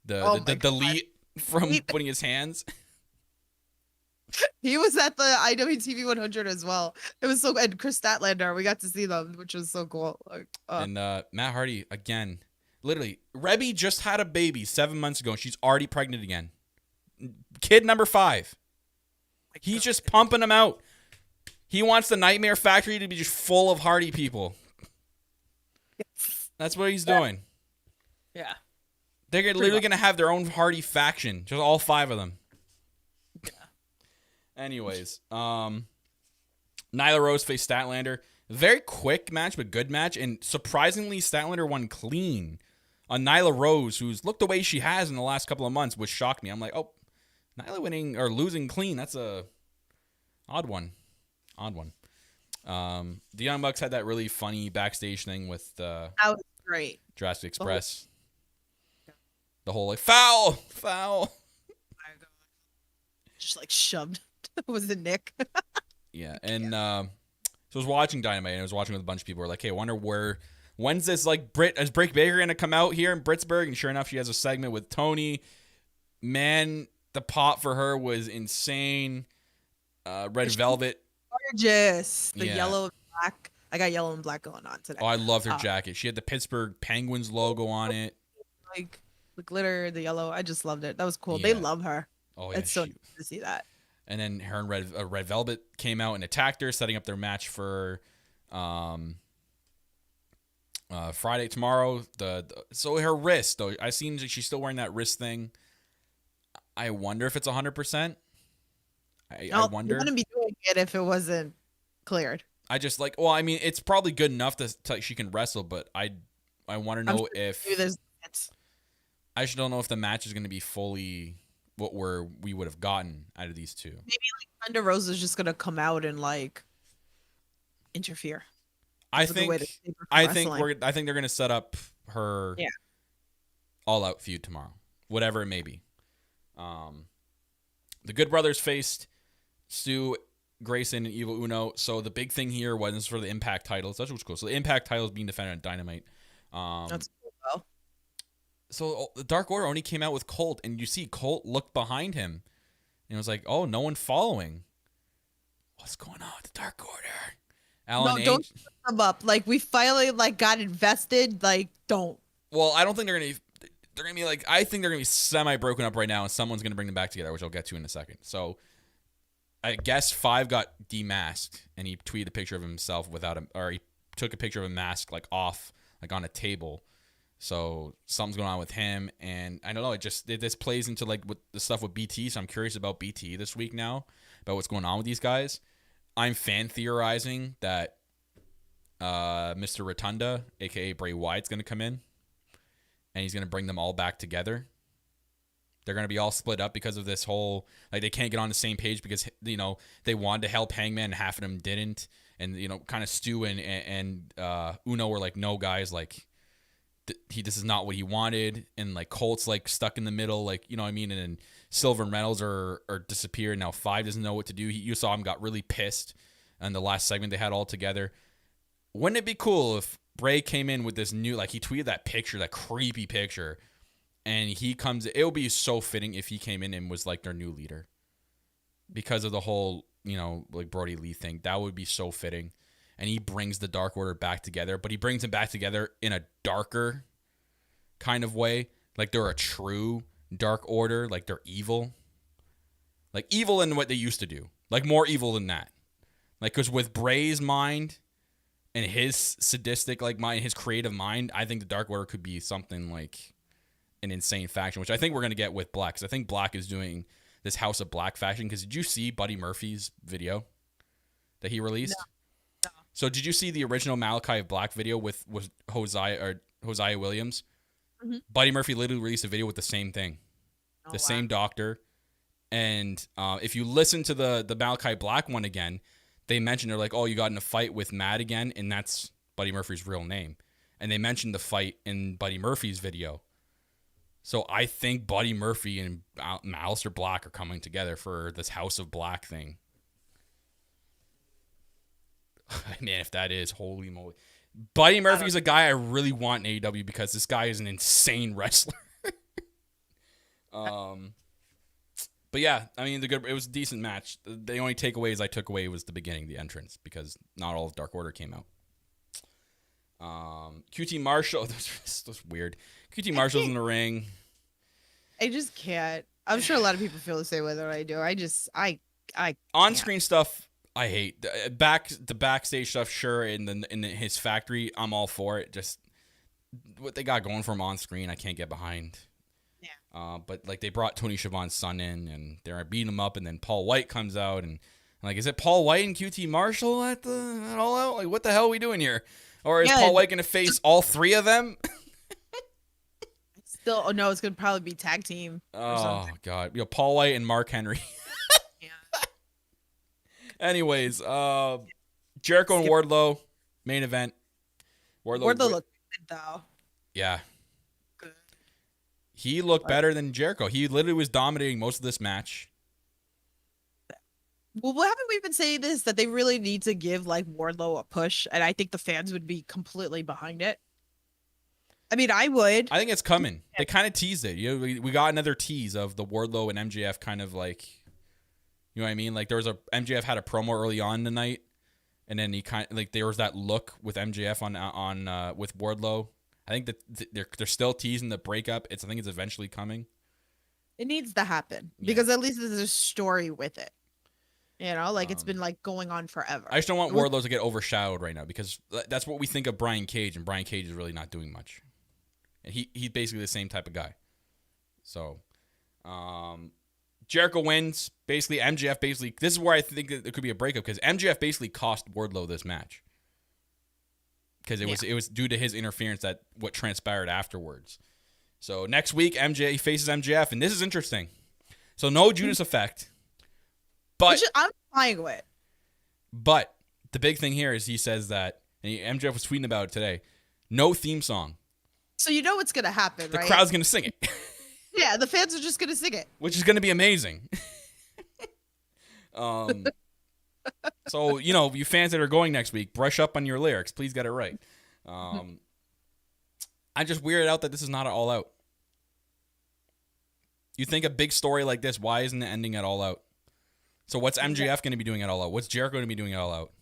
The delete from putting his hands. He was at the IWTV 100 as well. It was so good. And Chris Statlander, we got to see them, which was so cool. Like, and Matt Hardy, again, literally, Rebby just had a baby 7 months ago, and she's already pregnant again. Kid number 5. He's just pumping them out. He wants the Nightmare Factory to be just full of Hardy people. That's what he's doing. Yeah. They're literally going to have their own Hardy faction, just all 5 of them. Anyways, Nyla Rose faced Statlander. Very quick match, but good match. And surprisingly, Statlander won clean on Nyla Rose, who's looked the way she has in the last couple of months, which shocked me. I'm like, oh, Nyla winning or losing clean. That's a odd one. The Young Bucks had that really funny backstage thing with that was great. Jurassic Express. The whole like foul. Just like shoved. Was it Nick? Yeah, and so I was watching Dynamite, and I was watching with a bunch of people. Who were like, hey, I wonder when's this like is Britt Baker gonna come out here in Britsburg? And sure enough, she has a segment with Tony. Man, the pop for her was insane. Red Velvet, gorgeous. The yellow and black. I got yellow and black going on today. Oh, I loved her jacket. She had the Pittsburgh Penguins logo on it. Like the glitter, the yellow. I just loved it. That was cool. Yeah. They love her. Oh yeah, it's so nice to see that. And then her and Red Velvet came out and attacked her, setting up their match for Friday tomorrow. So her wrist, though, I seen she's still wearing that wrist thing. I wonder if it's 100%. I wonder. You wouldn't be doing it if it wasn't cleared. I just I mean, it's probably good enough to she can wrestle, but I want to know if I just don't know if the match is going to be fully what we would have gotten out of these two. Maybe Thunder Rosa is just going to come out and interfere. I think they're going to set up her all out feud tomorrow, whatever it may be. The Good Brothers faced Stu, Grayson, and Evil Uno. So the big thing here was for the Impact titles. That's what's cool. So the Impact title is being defended on Dynamite. That's cool, though. So the Dark Order only came out with Colt, and you see Colt looked behind him, and it was like, oh, no one following. What's going on with the Dark Order? Don't put them up. We finally got invested. Don't. Well, I don't think they're gonna be I think they're gonna be semi broken up right now, and someone's gonna bring them back together, which I'll get to in a second. So I guess Five got demasked, and he tweeted a picture of himself he took a picture of a mask off on a table. So something's going on with him, and I don't know. This plays into with the stuff with BT. So I'm curious about BT this week now, about what's going on with these guys. I'm fan theorizing that Mr. Rotunda, aka Bray Wyatt's, going to come in, and he's going to bring them all back together. They're going to be all split up because of this whole they can't get on the same page because they wanted to help Hangman, and half of them didn't, and kind of Stu and Uno were no guys, this is not what he wanted, and Colt's stuck in the middle, you know what I mean, and then Silver and Reynolds are disappeared. Now Five doesn't know what to do. You saw him got really pissed in the last segment they had all together. Wouldn't it be cool if Bray came in with this new, he tweeted that picture, that creepy picture, and he comes, it would be so fitting if he came in and was their new leader because of the whole, Brody Lee thing. That would be so fitting. And he brings the Dark Order back together, but he brings them back together in a darker kind of way. They're a true Dark Order, they're evil. Evil in what they used to do. More evil than that. Because with Bray's mind and his sadistic mind, his creative mind, I think the Dark Order could be something an insane faction, which I think we're going to get with Black. Because I think Black is doing this House of Black faction. Because did you see Buddy Murphy's video that he released? No. So did you see the original Malachi Black video with Hosea Williams? Mm-hmm. Buddy Murphy literally released a video with the same thing, same doctor. And if you listen to the Malachi Black one again, they mentioned they're oh, you got in a fight with Matt again, and that's Buddy Murphy's real name. And they mentioned the fight in Buddy Murphy's video. So I think Buddy Murphy and Aleister Black are coming together for this House of Black thing. Man, if that is, holy moly. Buddy Murphy's a guy I really want in AEW because this guy is an insane wrestler. But yeah, I mean, it was a decent match. The only takeaways I took away was the beginning, the entrance, because not all of Dark Order came out. QT Marshall, that's weird. QT Marshall's in the ring. I just can't. I'm sure a lot of people feel the same way that I do. I On-screen stuff, I hate. The backstage stuff, sure, in his factory, I'm all for it. Just what they got going for him on screen, I can't get behind. Yeah. But they brought Tony Schiavone's son in, and they're beating him up, and then Paul White comes out, and is it Paul White and QT Marshall at All Out? What the hell are we doing here? Or is Paul White going to face all three of them? Still, no, it's going to probably be tag team. Oh, God. Paul White and Mark Henry. Yeah. Anyways, Jericho and Wardlow, main event. Wardlow looked good, though. Yeah. Good. He looked better than Jericho. He literally was dominating most of this match. Well, haven't we been saying this, that they really need to give Wardlow a push, and I think the fans would be completely behind it. I mean, I would. I think it's coming. They kind of teased it. We got another tease of the Wardlow and MJF kind of you know what I mean? There was MJF had a promo early on the night, and then he kind of there was that look with MJF on with Wardlow. I think that they're still teasing the breakup. I think it's eventually coming. It needs to happen because at least there's a story with it. You know, like it's been like going on forever. I just don't want Wardlow to get overshadowed right now because that's what we think of Brian Cage, and Brian Cage is really not doing much. And he's basically the same type of guy. So, Jericho wins. Basically, MJF basically, this is where I think that there could be a breakup because MJF basically cost Wardlow this match. Because it was due to his interference that what transpired afterwards. So next week, he faces MJF, and this is interesting. So no Judas effect. But I'm fine with. But the big thing here is he says that, and MJF was tweeting about it today, no theme song. So you know what's going to happen, right? The crowd's going to sing it. Yeah, the fans are just going to sing it. Which is going to be amazing. So, you know, you fans that are going next week, brush up on your lyrics. Please get it right. I'm just weirded out that this is not an All Out. You think a big story like this, why isn't it ending at All Out? So what's MJF going to be doing at All Out? What's Jericho going to be doing at All Out?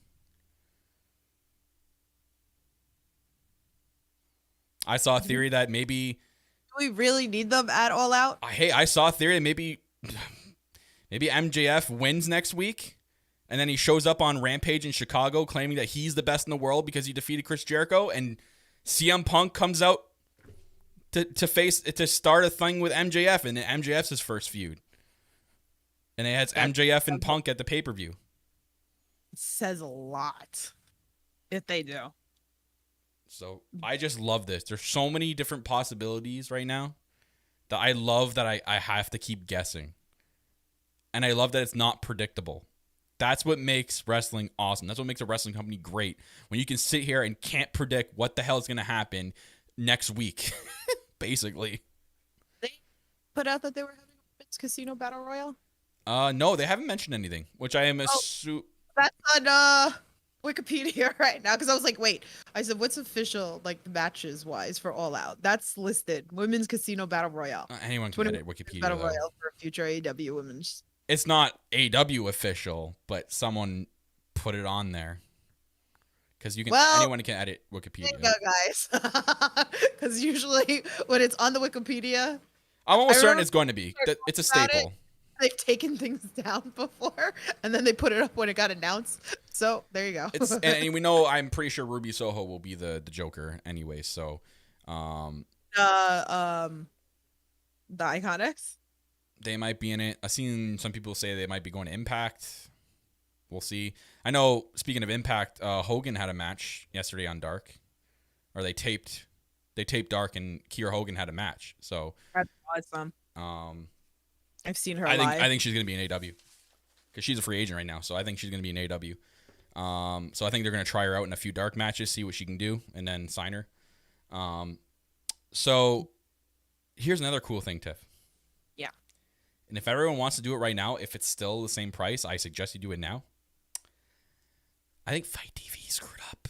I saw a theory that maybe... Do we really need them at All Out? I saw a theory that maybe MJF wins next week, and then he shows up on Rampage in Chicago claiming that he's the best in the world because he defeated Chris Jericho, and CM Punk comes out to start a thing with MJF, and MJF's his first feud. And it has MJF and Punk at the pay-per-view. It says a lot if they do. So I just love this. There's so many different possibilities right now that I love that I have to keep guessing. And I love that it's not predictable. That's what makes wrestling awesome. That's what makes a wrestling company great. When you can sit here and can't predict what the hell is going to happen next week, basically. They put out that they were having a Women's Casino Battle Royal? No, they haven't mentioned anything, which I am assuming. That's on Wikipedia right now, because I was like, wait. I said, what's official, like, matches-wise for All Out? That's listed. Women's Casino Battle Royale. Anyone can edit Wikipedia, Battle Royale for future AEW Women's. It's not AEW official, but someone put it on there. Because anyone can edit Wikipedia. There you go, guys. Because usually when it's on the Wikipedia... I'm almost certain it's going to be. It's a staple. They've taken things down before, and then they put it up when it got announced. So there you go. And we know, I'm pretty sure Ruby Soho will be the Joker anyway. So, the Iconics. They might be in it. I've seen some people say they might be going to Impact. We'll see. I know. Speaking of Impact, Hogan had a match yesterday on Dark, or they taped Dark, and Kiera Hogan had a match. So that's awesome. I've seen her live. I think she's going to be in AEW because she's a free agent right now. So I think she's going to be in AEW. So I think they're going to try her out in a few Dark matches, see what she can do, and then sign her. So here's another cool thing, Tiff. Yeah. And if everyone wants to do it right now, if it's still the same price, I suggest you do it now. I think Fight TV screwed up.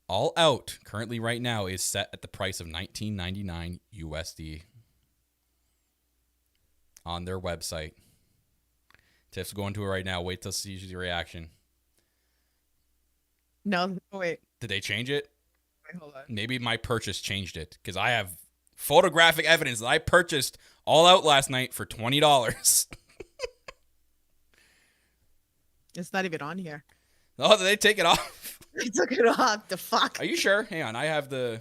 All Out currently right now is set at the price of $19.99 USD. On their website. Tiff's going to it right now. Wait till see your reaction. No, wait. Did they change it? Wait, hold on. Maybe my purchase changed it because I have photographic evidence that I purchased All Out last night for $20. It's not even on here. Oh, did they take it off? They took it off. The fuck? Are you sure? Hang on. I have the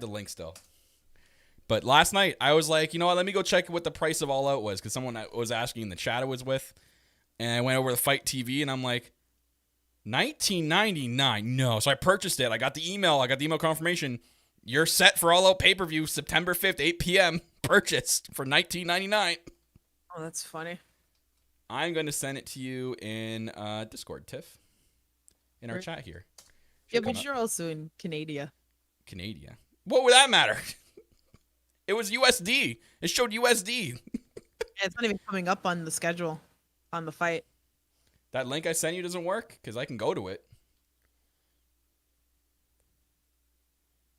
link still. But last night, I was like, you know what? Let me go check what the price of All Out was because someone was asking in the chat I was with. And I went over to Fight TV, and I'm like, $19.99? No. So I purchased it. I got the email. I got the email confirmation. You're set for All Out pay-per-view September 5th, 8 p.m. Purchased for $19.99. Oh, that's funny. I'm going to send it to you in Discord, Tiff. In our chat here. Yeah, but you're also in Canada. Canada? What would that matter? It was USD. It showed USD. It's not even coming up on the schedule on the fight. That link I sent you doesn't work because I can go to it.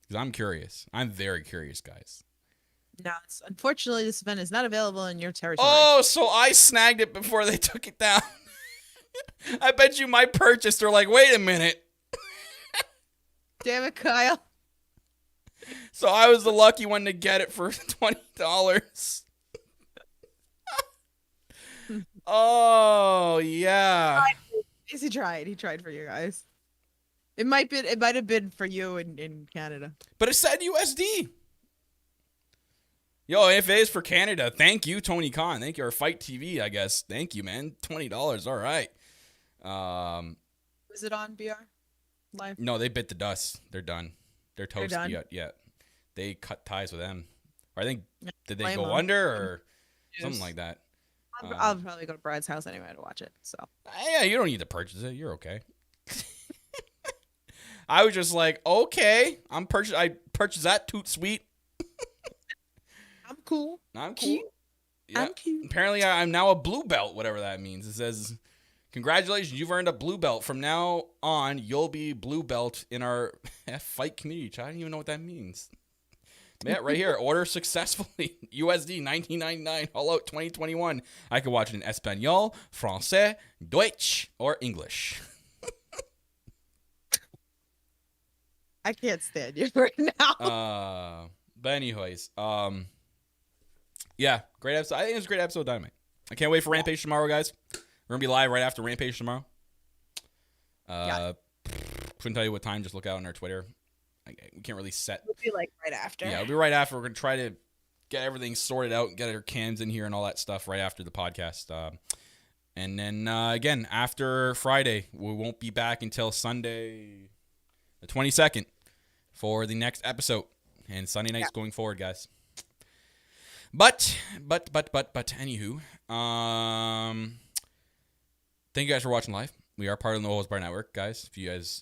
Because I'm curious. I'm very curious, guys. No, unfortunately, this event is not available in your territory. Oh, so I snagged it before they took it down. I bet you my purchase, they're like, wait a minute. Damn it, Kyle. So I was the lucky one to get it for $20. Oh yeah. He tried. He tried for you guys. It might have been for you in Canada. But it said USD. Yo, if it is for Canada, thank you, Tony Khan. Thank you, or Fight TV, I guess. Thank you, man. $20. All right. Was it on BR Live? No, they bit the dust. They're done. They're toast. They're done? Yeah. They cut ties with them. Or I think, did they Blame go them. under or Yes. something like that? I'll probably go to Brad's house anyway to watch it. So Yeah, you don't need to purchase it. You're okay. I was just like, okay, I purchased that toot sweet. I'm cool. I'm cool. Cute. Yeah. I'm cute. Apparently, I'm now a blue belt, whatever that means. It says, congratulations, you've earned a blue belt. From now on, you'll be blue belt in our fight community. I don't even know what that means. Yeah, right here. Order successfully. USD $19.99. All Out 2021. I can watch it in Espanol, Francais, Deutsch, or English. I can't stand you right now. But anyways, yeah, great episode. I think it's a great episode of Dynamite. I can't wait for Rampage tomorrow, guys. We're gonna be live right after Rampage tomorrow. Couldn't tell you what time. Just look out on our Twitter. We can't really set. It'll be like right after. Yeah, it'll be right after. We're gonna try to get everything sorted out and get our cams in here and all that stuff right after the podcast. And then again after Friday, we won't be back until Sunday, the 22nd, for the next episode. And Sunday nights going forward, guys. But anywho, thank you guys for watching live. We are part of the No Holds Barred Network, guys.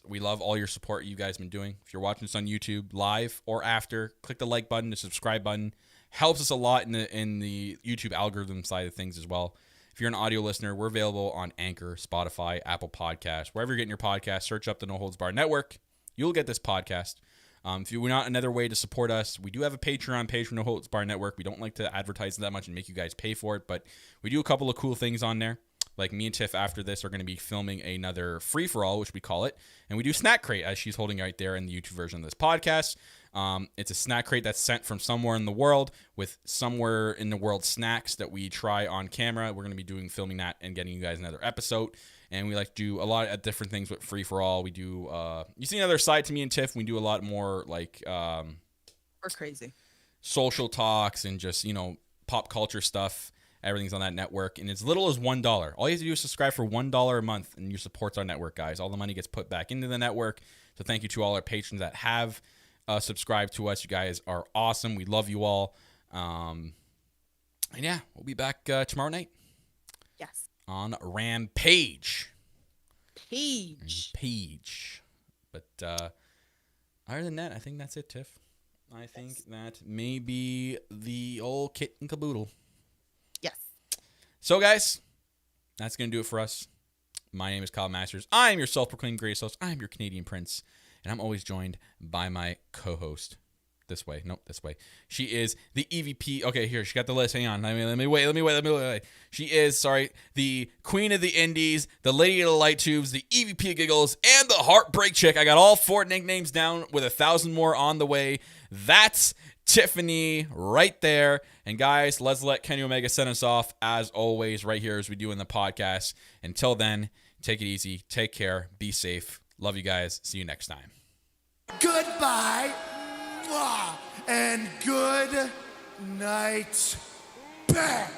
We love all your support you guys have been doing. If you're watching this on YouTube, live or after, click the like button, the subscribe button. Helps us a lot in the YouTube algorithm side of things as well. If you're an audio listener, we're available on Anchor, Spotify, Apple Podcasts, wherever you're getting your podcast. Search up the No Holds Barred Network. You'll get this podcast. If you want another way to support us, we do have a Patreon page for No Holds Barred Network. We don't like to advertise that much and make you guys pay for it, but we do a couple of cool things on there. Like me and Tiff after this are going to be filming another free-for-all, which we call it. And we do Snack Crate, as she's holding right there in the YouTube version of this podcast. It's a snack crate that's sent from somewhere in the world with somewhere in the world snacks that we try on camera. We're going to be filming that and getting you guys another episode. And we like to do a lot of different things with free-for-all. We do, you see another side to me and Tiff. We do a lot more like... We're crazy. Social talks and just, pop culture stuff. Everything's on that network, and as little as $1. All you have to do is subscribe for $1 a month, and you support our network, guys. All the money gets put back into the network. So thank you to all our patrons that have subscribed to us. You guys are awesome. We love you all. And yeah, we'll be back tomorrow night. Yes. On Rampage. Page. But other than that, I think that's it, Tiff. I think that may be the old kit and caboodle. Yes. So, guys, that's going to do it for us. My name is Kyle Masters. I am your self-proclaimed greatest host. I am your Canadian prince. And I'm always joined by my co-host. This way. Nope, this way. She is the EVP. Okay, here. She got the list. Hang on. Let me wait. She is, the queen of the indies, the lady of the light tubes, the EVP of giggles, and the heartbreak chick. I got all 4 nicknames down with 1,000 more on the way. That's Tiffany right there. And guys, let's let Kenny Omega send us off as always right here as we do in the podcast. Until then, take it easy. Take care. Be safe. Love you guys. See you next time. Goodbye. And good night. Bang.